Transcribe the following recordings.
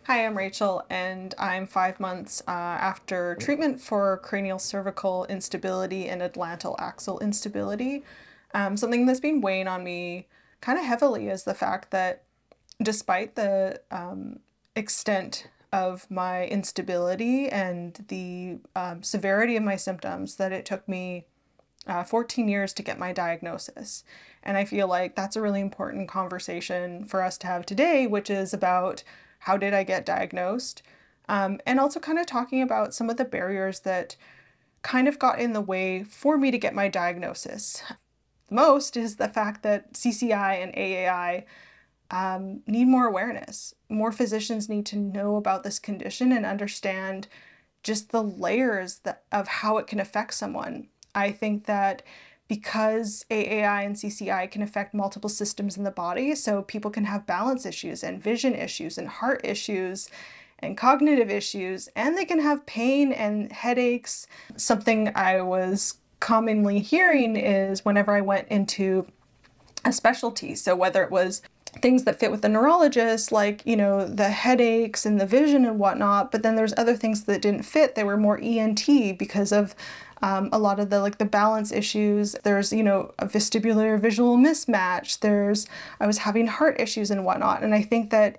Hi, I'm Rachel, and I'm 5 months after treatment for cranial-cervical instability and atlantal axle instability. Something that's been weighing on me kind of heavily is the fact that despite the extent of my instability and the severity of my symptoms, that it took me 14 years to get my diagnosis. And I feel like that's a really important conversation for us to have today, which is about how did I get diagnosed? And also kind of talking about some of the barriers that kind of got in the way for me to get my diagnosis. The most is the fact that CCI and AAI need more awareness. More physicians need to know about this condition and understand just the layers of how it can affect someone. I think that because AAI and CCI can affect multiple systems in the body, so people can have balance issues and vision issues and heart issues and cognitive issues, and they can have pain and headaches. Something I was commonly hearing is whenever I went into a specialty, so whether it was things that fit with the neurologist, like, the headaches and the vision and whatnot, but then there's other things that didn't fit. They were more ENT because of a lot of the balance issues. There's, a vestibular visual mismatch. I was having heart issues and whatnot. And I think that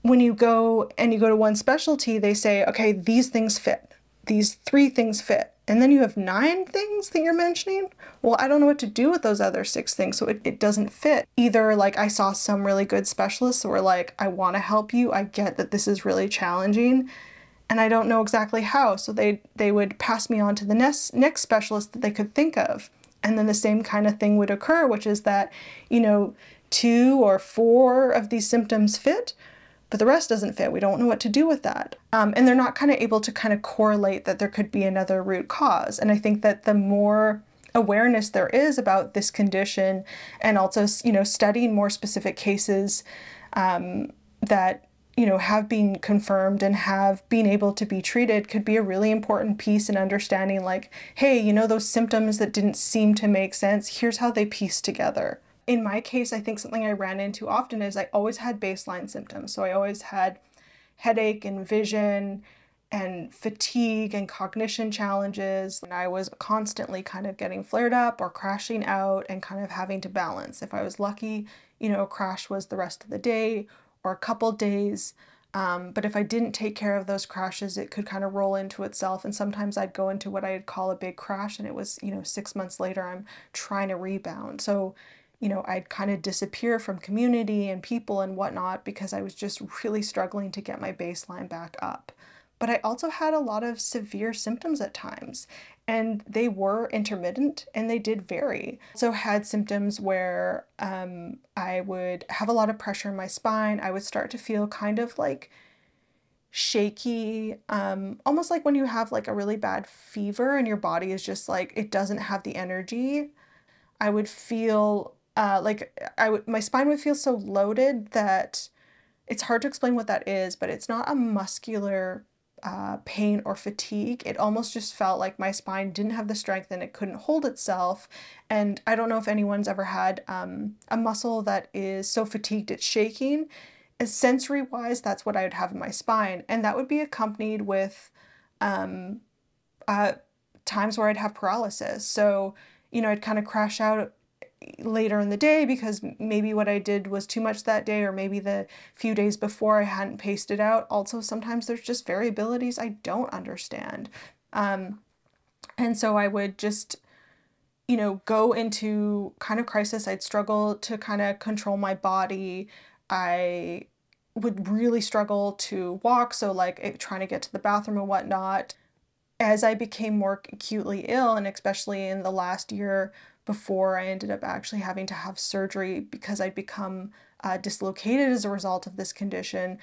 when you go to one specialty, they say, okay, these things fit. These 3 things fit. And then you have 9 things that you're mentioning? Well, I don't know what to do with those other 6 things, so it doesn't fit. Either I saw some really good specialists who were like, I want to help you, I get that this is really challenging, and I don't know exactly how, so they would pass me on to the next specialist that they could think of. And then the same kind of thing would occur, which is that, 2 or 4 of these symptoms fit, but the rest doesn't fit. We don't know what to do with that. And they're not kind of able to kind of correlate that there could be another root cause. And I think that the more awareness there is about this condition, and also, studying more specific cases that, have been confirmed and have been able to be treated, could be a really important piece in understanding, hey, those symptoms that didn't seem to make sense, here's how they piece together. In my case, I think something I ran into often is I always had baseline symptoms. So I always had headache and vision and fatigue and cognition challenges. And I was constantly kind of getting flared up or crashing out and kind of having to balance. If I was lucky, a crash was the rest of the day or a couple days. But if I didn't take care of those crashes, it could kind of roll into itself. And sometimes I'd go into what I'd call a big crash, and it was, 6 months later, I'm trying to rebound. So I'd kind of disappear from community and people and whatnot because I was just really struggling to get my baseline back up. But I also had a lot of severe symptoms at times, and they were intermittent and they did vary. Also had symptoms where I would have a lot of pressure in my spine. I would start to feel kind of shaky, almost like when you have a really bad fever and your body is just it doesn't have the energy. I would feel my spine would feel so loaded that it's hard to explain what that is, but it's not a muscular pain or fatigue. It almost just felt like my spine didn't have the strength and it couldn't hold itself. And I don't know if anyone's ever had a muscle that is so fatigued it's shaking. As sensory-wise, that's what I would have in my spine. And that would be accompanied with times where I'd have paralysis. So, I'd kind of crash out later in the day because maybe what I did was too much that day, or maybe the few days before I hadn't paced it out. Also, sometimes there's just variabilities I don't understand. And so I would just, go into kind of crisis. I'd struggle to kind of control my body. I would really struggle to walk, so trying to get to the bathroom and whatnot. As I became more acutely ill, and especially in the last year before I ended up actually having to have surgery because I'd become dislocated as a result of this condition,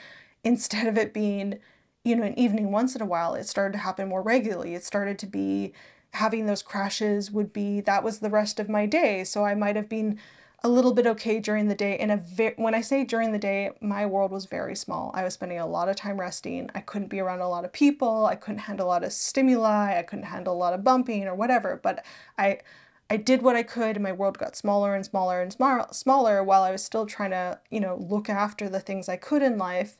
instead of it being, an evening once in a while, it started to happen more regularly. It started to be having those crashes that was the rest of my day. So I might have been a little bit okay during the day. And when I say during the day, my world was very small. I was spending a lot of time resting. I couldn't be around a lot of people. I couldn't handle a lot of stimuli. I couldn't handle a lot of bumping or whatever. But I did what I could, and my world got smaller and smaller and smaller while I was still trying to, look after the things I could in life.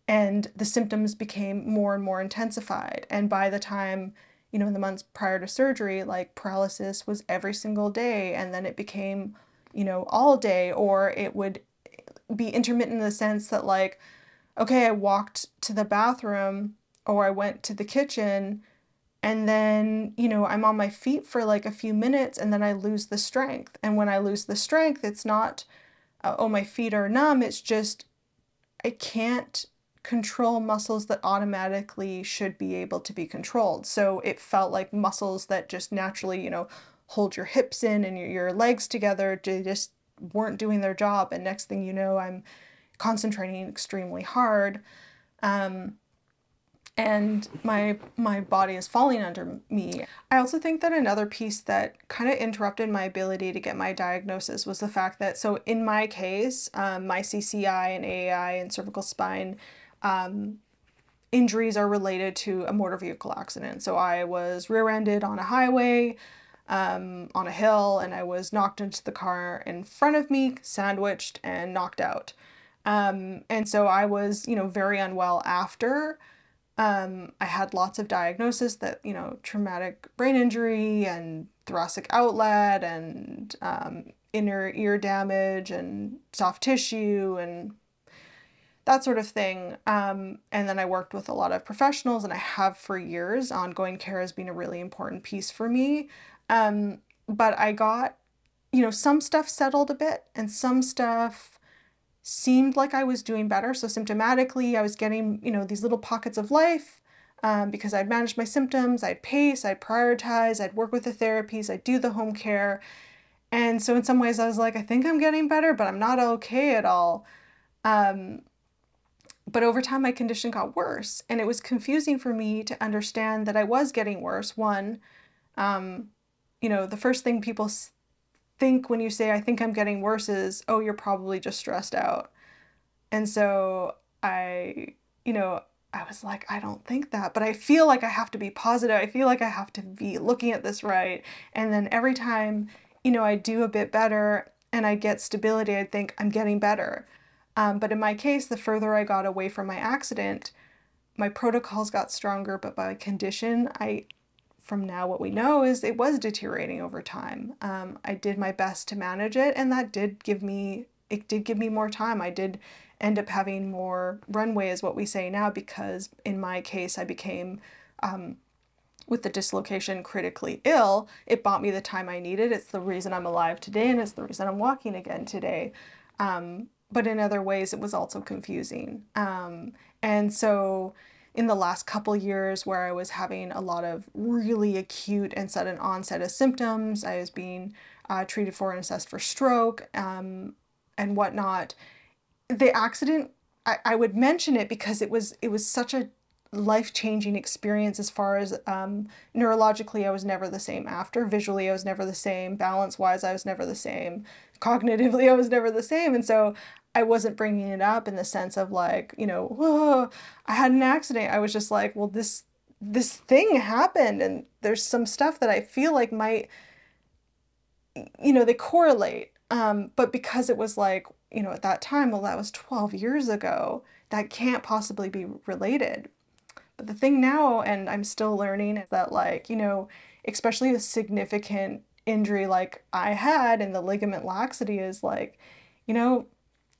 And the symptoms became more and more intensified. And by the time, you know, in the months prior to surgery, like paralysis was every single day, and then it became, you know, all day, or it would be intermittent in the sense that, like, okay, I walked to the bathroom or I went to the kitchen, and then, you know, I'm on my feet for like a few minutes and then I lose the strength. And when I lose the strength, it's not, oh, my feet are numb. It's just, I can't control muscles that automatically should be able to be controlled. So it felt like muscles that just naturally, you know, hold your hips in and your legs together, they just weren't doing their job. And next thing you know, I'm concentrating extremely hard. And my body is falling under me. I also think that another piece that kind of interrupted my ability to get my diagnosis was the fact that, so in my case, my CCI and AAI and cervical spine injuries are related to a motor vehicle accident. So I was rear-ended on a highway, on a hill, and I was knocked into the car in front of me, sandwiched, and knocked out. And so I was, you know, very unwell after. I had lots of diagnoses that, you know, traumatic brain injury and thoracic outlet and inner ear damage and soft tissue and that sort of thing. And then I worked with a lot of professionals, and I have for years. Ongoing care has been a really important piece for me. But I got, you know, some stuff settled a bit and some stuff seemed like I was doing better. So symptomatically, I was getting, you know, these little pockets of life because I'd manage my symptoms, I'd pace, I'd prioritize, I'd work with the therapies, I'd do the home care. And so in some ways I was like, I think I'm getting better, but I'm not okay at all. But over time, my condition got worse, and it was confusing for me to understand that I was getting worse. One, you know, the first thing people think when you say, I think I'm getting worse, is, oh, you're probably just stressed out. And so you know, I was like, I don't think that, but I feel like I have to be positive. I feel like I have to be looking at this right. And then every time, you know, I do a bit better and I get stability, I think I'm getting better. But in my case, the further I got away from my accident, my protocols got stronger, but my condition, from now what we know is it was deteriorating over time. I did my best to manage it, and that did give me more time. I did end up having more runway, is what we say now, because in my case, I became, with the dislocation, critically ill. It bought me the time I needed. It's the reason I'm alive today, and it's the reason I'm walking again today. But in other ways, it was also confusing. And so in the last couple years, where I was having a lot of really acute and sudden onset of symptoms, I was being treated for and assessed for stroke and whatnot. The accident, I would mention it because it was such a life-changing experience. As far as neurologically, I was never the same after. Visually, I was never the same. Balance-wise, I was never the same. Cognitively, I was never the same. And so I wasn't bringing it up in the sense of like, you know, whoa, I had an accident. I was just like, well, this thing happened, and there's some stuff that I feel like might, you know, they correlate. But because it was like, you know, at that time, well, that was 12 years ago, that can't possibly be related. But the thing now, and I'm still learning, is that, like, you know, especially a significant injury like I had in the ligament laxity, is like, you know,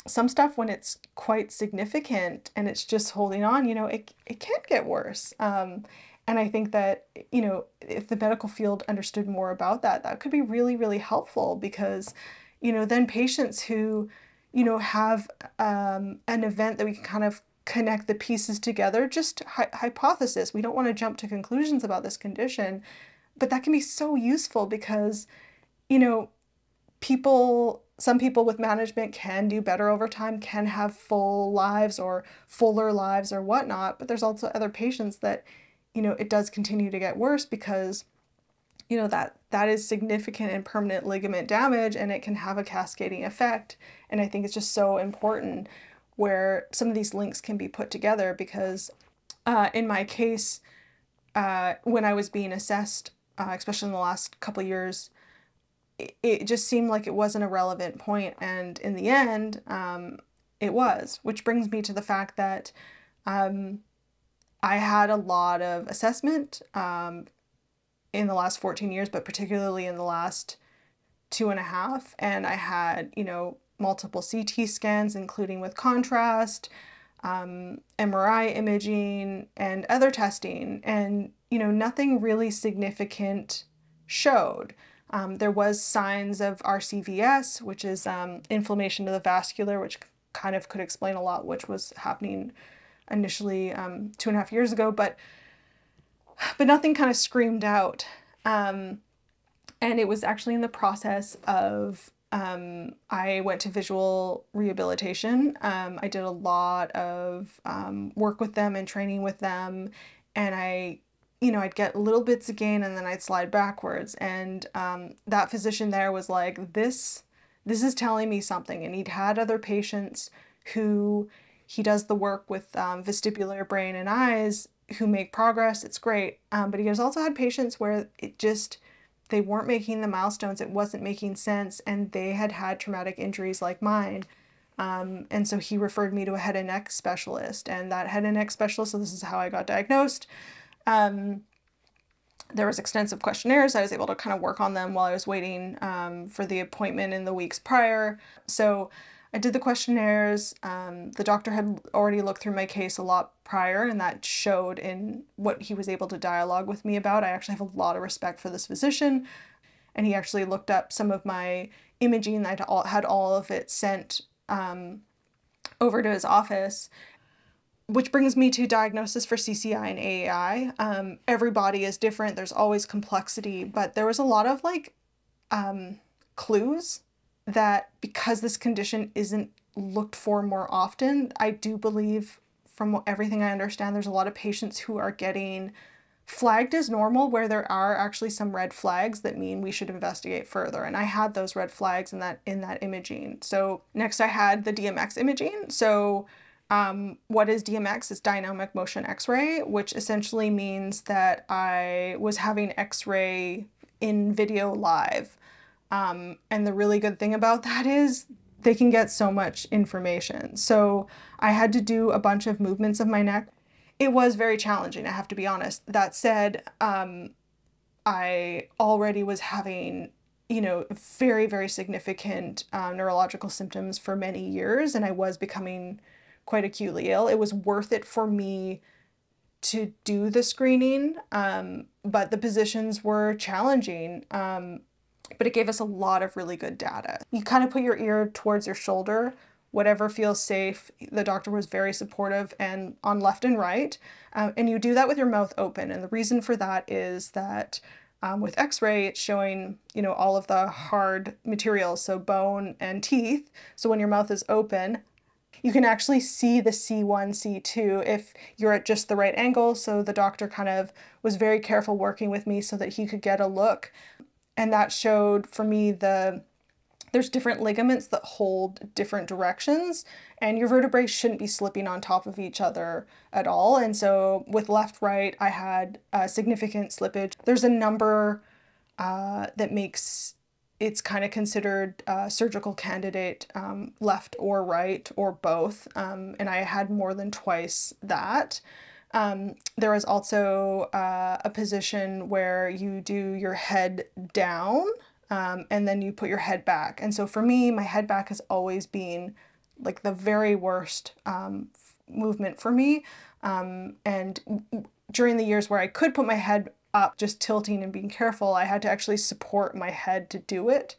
some stuff when it's quite significant and it's just holding on, you know, it can get worse. And I think that, you know, if the medical field understood more about that, that could be really, really helpful, because, you know, then patients who, you know, have an event that we can kind of connect the pieces together, just hypothesis. We don't want to jump to conclusions about this condition, but that can be so useful because, you know, some people with management can do better over time, can have full lives or fuller lives or whatnot, but there's also other patients that, you know, it does continue to get worse because, you know, that is significant and permanent ligament damage, and it can have a cascading effect. And I think it's just so important where some of these links can be put together, because in my case, when I was being assessed, especially in the last couple of years, it just seemed like it wasn't a relevant point, and in the end, it was. Which brings me to the fact that I had a lot of assessment in the last 14 years, but particularly in the last 2.5. And I had, multiple CT scans, including with contrast, MRI imaging, and other testing. And, nothing really significant showed. There was signs of RCVS, which is inflammation of the vascular, which kind of could explain a lot, which was happening initially 2.5 years ago, but nothing kind of screamed out. And it was actually in the process of, I went to visual rehabilitation. I did a lot of work with them and training with them, and I'd get little bits of gain and then I'd slide backwards. And that physician there was like, this is telling me something. And he'd had other patients who he does the work with vestibular brain and eyes who make progress. It's great. But he has also had patients where they weren't making the milestones. It wasn't making sense. And they had had traumatic injuries like mine. And so he referred me to a head and neck specialist, and that head and neck specialist, so this is how I got diagnosed. There was extensive questionnaires. I was able to kind of work on them while I was waiting for the appointment in the weeks prior. So I did the questionnaires. The doctor had already looked through my case a lot prior, and that showed in what he was able to dialogue with me about. I actually have a lot of respect for this physician, and he actually looked up some of my imaging. I had all of it sent over to his office, which brings me to diagnosis for CCI and AAI. Everybody is different. There's always complexity, but there was a lot of clues that because this condition isn't looked for more often, I do believe, from everything I understand, there's a lot of patients who are getting flagged as normal where there are actually some red flags that mean we should investigate further. And I had those red flags in that imaging. So next I had the DMX imaging. So what is DMX? It's dynamic motion X-ray, which essentially means that I was having X-ray in video live. And the really good thing about that is they can get so much information. So I had to do a bunch of movements of my neck. It was very challenging, I have to be honest. That said, I already was having, very, very significant neurological symptoms for many years, and I was becoming quite acutely ill. It was worth it for me to do the screening, but the positions were challenging. But it gave us a lot of really good data. You kind of put your ear towards your shoulder, whatever feels safe. The doctor was very supportive and on left and right. And you do that with your mouth open. And the reason for that is that with X-ray, it's showing, all of the hard materials, so bone and teeth. So when your mouth is open, you can actually see the C1, C2 if you're at just the right angle. So the doctor kind of was very careful working with me so that he could get a look. And that showed for me there's different ligaments that hold different directions, and your vertebrae shouldn't be slipping on top of each other at all. And so with left, right, I had significant slippage. There's a number that makes it's kind of considered surgical candidate, left or right or both. And I had more than twice that. There was also a position where you do your head down and then you put your head back. And so for me, my head back has always been like the very worst movement for me. And during the years where I could put my head up, just tilting and being careful, I had to actually support my head to do it.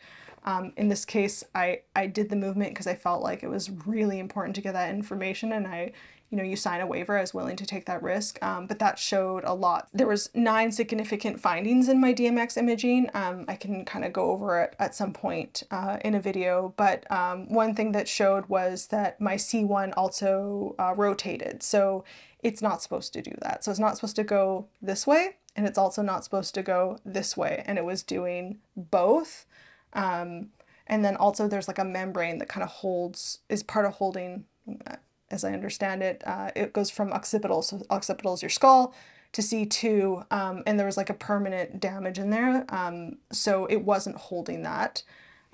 In this case, I did the movement because I felt like it was really important to get that information, and you sign a waiver, I was willing to take that risk, but that showed a lot. There was 9 significant findings in my DMX imaging. I can kind of go over it at some point in a video, but one thing that showed was that my C1 also rotated, so it's not supposed to do that. So it's not supposed to go this way, and it's also not supposed to go this way, and it was doing both. And then also there's like a membrane that kind of is part of holding, as I understand it, it goes from occipital, so occipital is your skull, to C2, and there was like a permanent damage in there, so it wasn't holding that.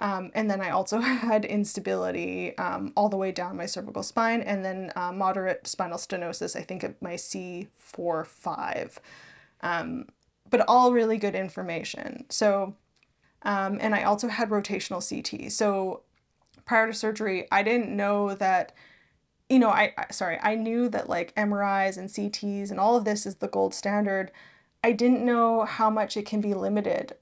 And then I also had instability all the way down my cervical spine, and then moderate spinal stenosis, I think at my C4, 5. But all really good information. So, and I also had rotational CT. So prior to surgery, I didn't know that, you know, I knew that like MRIs and CTs and all of this is the gold standard. I didn't know how much it can be limited.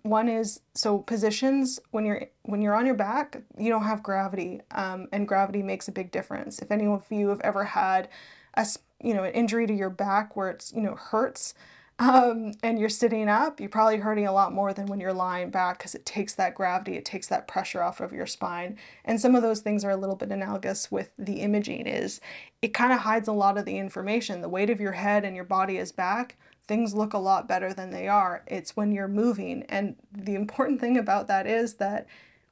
One is, so positions, when you're on your back, you don't have gravity, and gravity makes a big difference. If any of you have ever had an injury to your back where it's, hurts, and you're sitting up, you're probably hurting a lot more than when you're lying back, because it takes that gravity, it takes that pressure off of your spine. And some of those things are a little bit analogous with the imaging, is it kind of hides a lot of the information. The weight of your head and your body is back. Things look a lot better than they are. It's when you're moving. And the important thing about that is that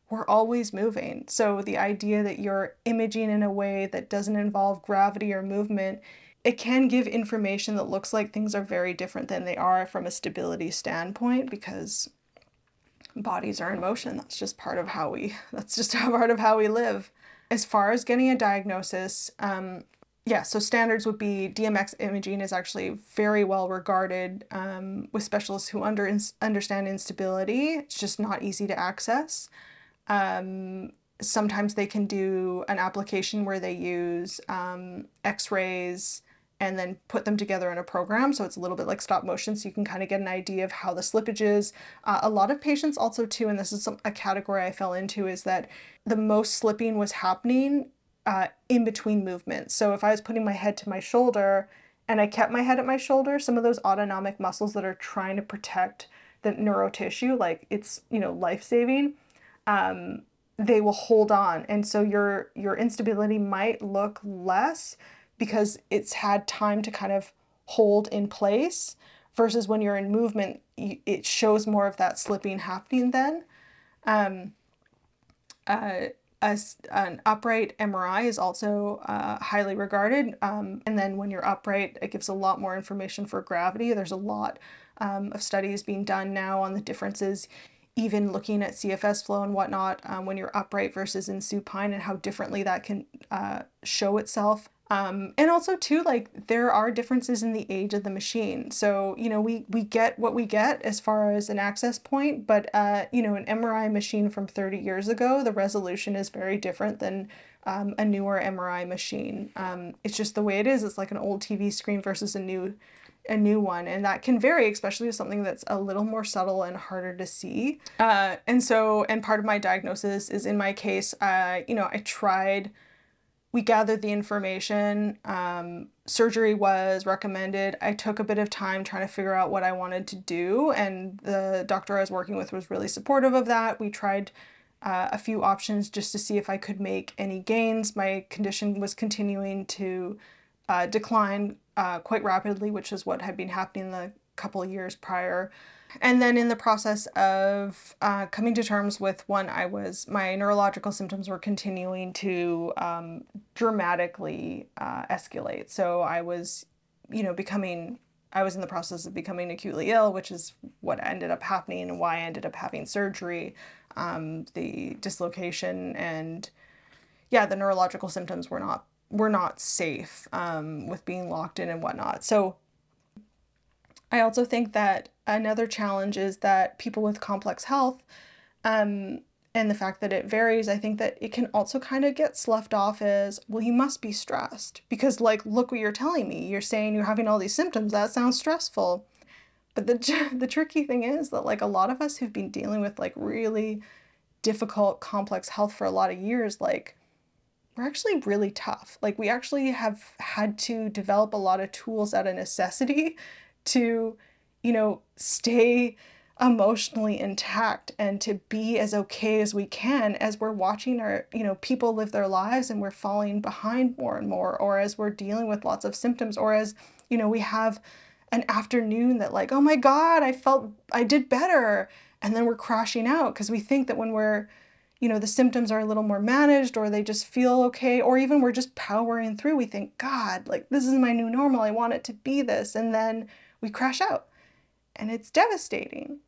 we're always moving. So the idea that you're imaging in a way that doesn't involve gravity or movement, it can give information that looks like things are very different than they are from a stability standpoint, because bodies are in motion. That's just part of how we live. As far as getting a diagnosis, so standards would be DMX imaging is actually very well regarded with specialists who understand instability. It's just not easy to access. Sometimes they can do an application where they use x-rays and then put them together in a program. So it's a little bit like stop motion, so you can kind of get an idea of how the slippage is. A lot of patients also too, and this is a category I fell into, is that the most slipping was happening in between movements. So if I was putting my head to my shoulder and I kept my head at my shoulder, some of those autonomic muscles that are trying to protect the neurotissue, like it's, life-saving, they will hold on. And so your instability might look less because it's had time to kind of hold in place, versus when you're in movement, it shows more of that slipping happening then. An upright MRI is also highly regarded. And then when you're upright, it gives a lot more information for gravity. There's a lot of studies being done now on the differences, even looking at CFS flow and whatnot, when you're upright versus in supine, and how differently that can show itself. And also too, like, there are differences in the age of the machine. So, we get what we get as far as an access point, but, an MRI machine from 30 years ago, the resolution is very different than a newer MRI machine. It's just the way it is. It's like an old TV screen versus a new one, and that can vary, especially with something that's a little more subtle and harder to see. And part of my diagnosis is, in my case, we gathered the information, surgery was recommended. I took a bit of time trying to figure out what I wanted to do, and the doctor I was working with was really supportive of that. We tried a few options just to see if I could make any gains. My condition was continuing to decline quite rapidly, which is what had been happening the couple of years prior. And then in the process of coming to terms with my neurological symptoms were continuing to dramatically escalate. So I was, I was in the process of becoming acutely ill, which is what ended up happening and why I ended up having surgery. The dislocation and, the neurological symptoms were not safe with being locked in and whatnot. So I also think that another challenge is that people with complex health, and the fact that it varies, I think that it can also kind of get sloughed off as, well, you must be stressed because, like, look what you're telling me. You're saying you're having all these symptoms. That sounds stressful. But the tricky thing is that, like, a lot of us who've been dealing with, like, really difficult, complex health for a lot of years, like, we're actually really tough. Like, we actually have had to develop a lot of tools out of necessity to, stay emotionally intact and to be as okay as we can as we're watching our, people live their lives and we're falling behind more and more, or as we're dealing with lots of symptoms, or as, we have an afternoon that, like, oh my God, I did better. And then we're crashing out because we think that when we're, the symptoms are a little more managed, or they just feel okay, or even we're just powering through, we think, God, like, this is my new normal. I want it to be this. And then we crash out and it's devastating.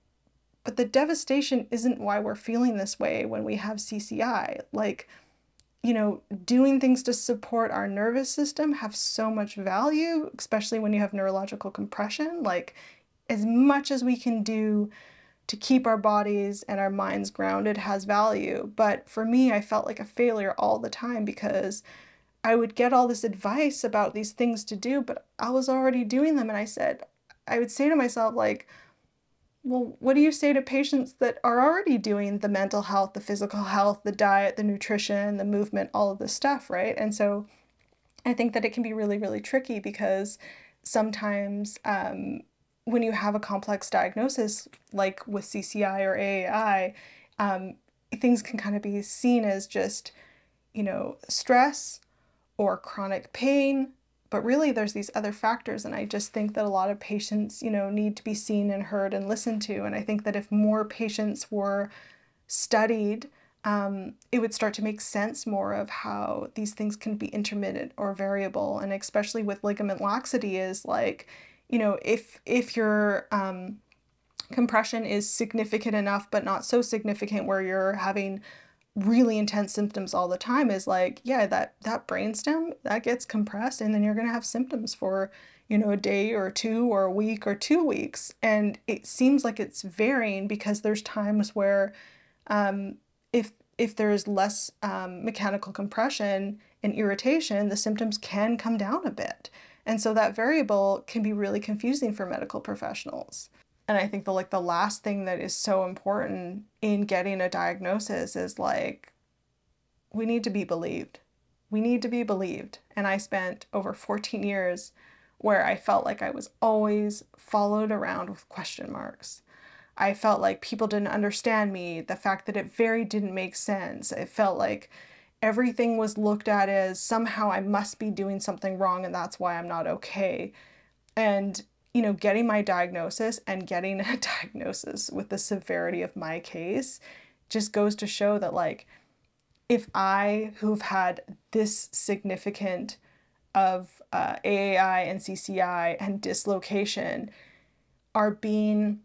But the devastation isn't why we're feeling this way when we have CCI. Like, you know, doing things to support our nervous system have so much value, especially when you have neurological compression. Like, as much as we can do to keep our bodies and our minds grounded has value. But for me, I felt like a failure all the time because I would get all this advice about these things to do, but I was already doing them. And I would say to myself, like, well, what do you say to patients that are already doing the mental health, the physical health, the diet, the nutrition, the movement, all of this stuff, right? And so I think that it can be really, really tricky because sometimes when you have a complex diagnosis, like with CCI or AAI, things can kind of be seen as just, you know, stress or chronic pain, but really there's these other factors. And I just think that a lot of patients, you know, need to be seen and heard and listened to. And I think that if more patients were studied, it would start to make sense more of how these things can be intermittent or variable. And especially with ligament laxity is like, you know, if your compression is significant enough, but not so significant where you're having really intense symptoms all the time, is like, yeah, that brainstem, that gets compressed, and then you're going to have symptoms for, you know, a day or two or a week or 2 weeks. And it seems like it's varying because there's times where if there's less mechanical compression and irritation, the symptoms can come down a bit. And so that variable can be really confusing for medical professionals. And I think the last thing that is so important in getting a diagnosis is like, we need to be believed. We need to be believed. And I spent over 14 years where I felt like I was always followed around with question marks. I felt like people didn't understand me, the fact that it didn't make sense. It felt like everything was looked at as somehow I must be doing something wrong and that's why I'm not okay. And, you know, getting my diagnosis and getting a diagnosis with the severity of my case just goes to show that, like, if I, who've had this significant of AAI and CCI and dislocation, are being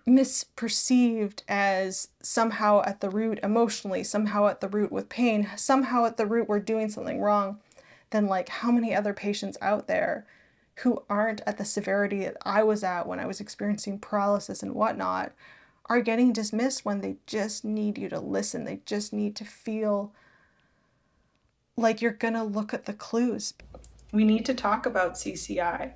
misperceived as somehow at the root emotionally, somehow at the root with pain, somehow at the root we're doing something wrong, then like how many other patients out there who aren't at the severity that I was at when I was experiencing paralysis and whatnot are getting dismissed when they just need you to listen. They just need to feel like you're gonna look at the clues. We need to talk about CCI.